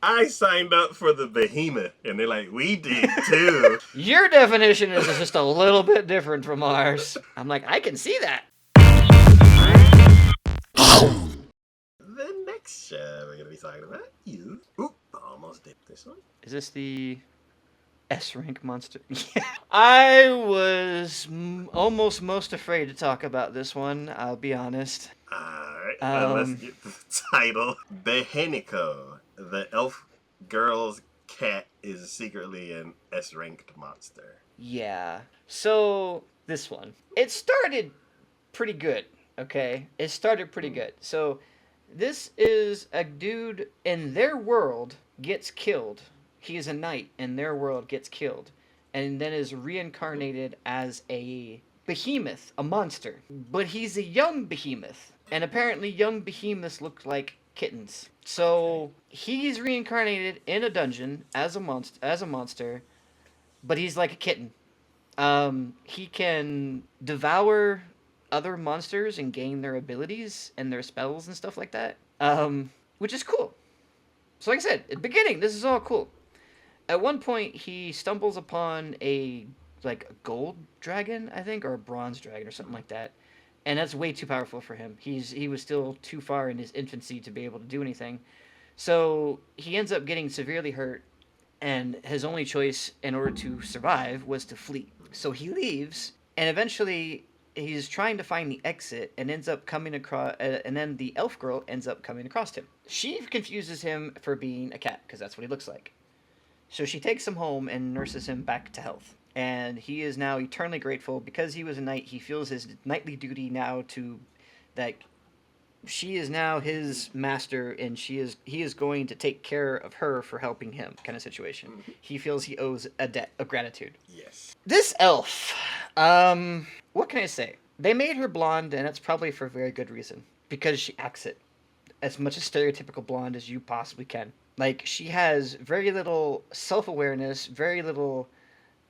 I signed up for the Behemoth. And they're like, we did too. Your definition is just a little bit different from ours. I'm like, I can see that. The next show we're going to be talking about is... Oop, almost did this one. Is this the S rank monster? Yeah. I was almost most afraid to talk about this one, I'll be honest. Alright, let's get the title. Beheneko, the elf girl's cat, is secretly an S-ranked monster. Yeah. So, this one. It started pretty good, okay? It started pretty good. So, this is a dude in their world gets killed. He is a knight in their world, gets killed, and then is reincarnated as a behemoth, a monster. But he's a young behemoth, and apparently young behemoths look like kittens. So he's reincarnated in a dungeon as a monster, but he's like a kitten. He can devour other monsters and gain their abilities and their spells and stuff like that. Which is cool. So like I said, at the beginning, this is all cool. At one point, he stumbles upon a gold dragon, I think, or a bronze dragon, or something like that, and that's way too powerful for him. He was still too far in his infancy to be able to do anything, so he ends up getting severely hurt, and his only choice in order to survive was to flee. So he leaves, and eventually he's trying to find the exit and ends up coming across, and then the elf girl ends up coming across him. She confuses him for being a cat because that's what he looks like. So she takes him home and nurses him back to health. And he is now eternally grateful because he was a knight. He feels his knightly duty now to that she is now his master, and he is going to take care of her for helping him, kind of situation. He feels he owes a debt of gratitude. Yes. This elf, what can I say? They made her blonde, and that's probably for a very good reason, because she acts it as much as stereotypical blonde as you possibly can. Like, she has very little self-awareness, very little,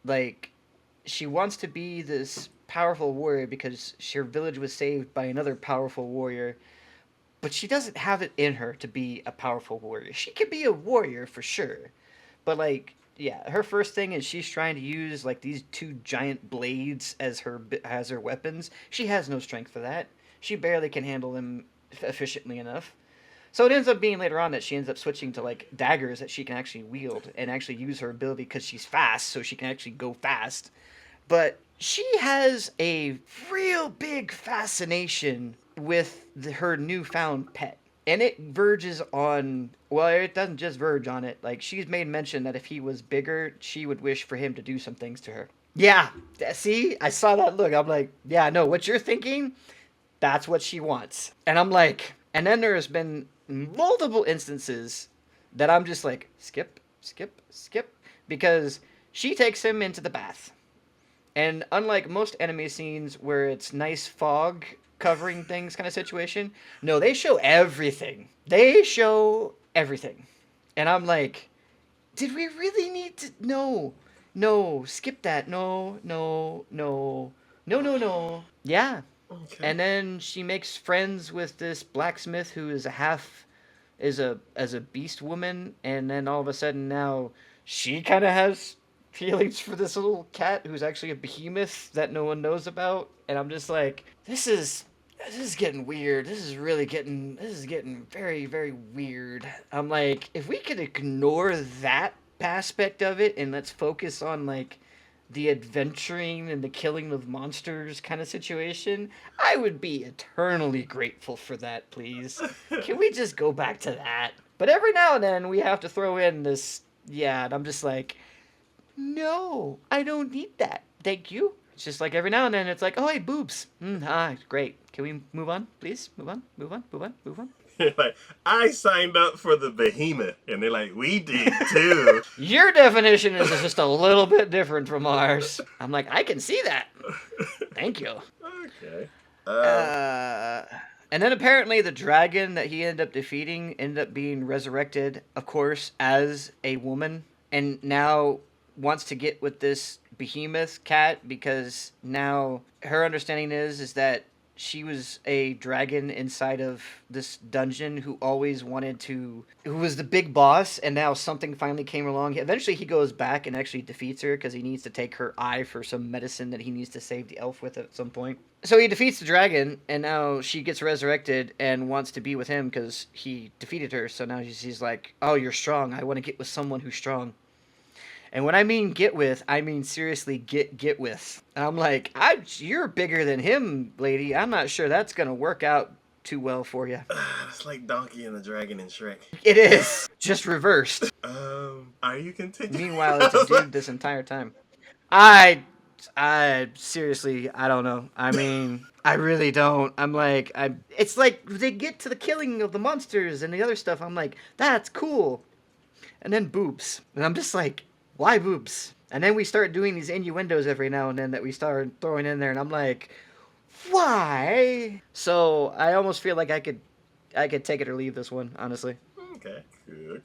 like, she wants to be this powerful warrior because her village was saved by another powerful warrior, but she doesn't have it in her to be a powerful warrior. She can be a warrior for sure, but, like, yeah, her first thing is she's trying to use, like, these two giant blades as her weapons. She has no strength for that. She barely can handle them efficiently enough. So it ends up being later on that she ends up switching to like daggers that she can actually wield and actually use her ability because she's fast, so she can actually go fast. But she has a real big fascination with her newfound pet. And it verges on, well, it doesn't just verge on it. Like, she's made mention that if he was bigger, she would wish for him to do some things to her. Yeah, see? I saw that look. I'm like, yeah, no, what you're thinking, that's what she wants. And I'm like, and then there's been multiple instances that I'm just like, skip, skip, skip, because she takes him into the bath. And unlike most anime scenes where it's nice fog covering things kind of situation, no, they show everything. They show everything. And I'm like, did we really need to? No, no, skip that. No, no, no, no, no, no. Yeah. Okay. And then she makes friends with this blacksmith who is a beast woman, and then all of a sudden now she kind of has feelings for this little cat who's actually a behemoth that no one knows about, and I'm just like, this is getting weird. This is getting very, very weird. I'm like, if we could ignore that aspect of it and let's focus on like the adventuring and the killing of monsters kind of situation, I would be eternally grateful for that, please. Can we just go back to that? But every now and then we have to throw in this, yeah, and I'm just like, no, I don't need that. Thank you. It's just like every now and then it's like, oh, hey, boobs. Great. Can we move on, please? Move on, move on, move on, move on. Like, I signed up for the Behemoth, and they're like, we did too. Your definition is just a little bit different from ours. I'm like, I can see that. Thank you. Okay. And then apparently the dragon that he ended up defeating ended up being resurrected, of course, as a woman, and now wants to get with this behemoth cat because now her understanding is that she was a dragon inside of this dungeon who always wanted to, who was the big boss, and now something finally came along. Eventually he goes back and actually defeats her because he needs to take her eye for some medicine that he needs to save the elf with at some point. So he defeats the dragon, and now she gets resurrected and wants to be with him because he defeated her. So now she's like, oh, you're strong, I want to get with someone who's strong. And when I mean get with, I mean seriously get with. And I'm like, you're bigger than him, lady. I'm not sure that's gonna work out too well for you. It's like Donkey and the Dragon in Shrek. It is just reversed. Are you continuing? Meanwhile, it's a dude this entire time. I seriously, I don't know. I mean, I really don't. I'm like, It's like they get to the killing of the monsters and the other stuff. I'm like, that's cool. And then boobs, and I'm just like, why boobs? And then we start doing these innuendos every now and then that we start throwing in there, and I'm like, why? So I almost feel like I could take it or leave this one, honestly. Okay, cool.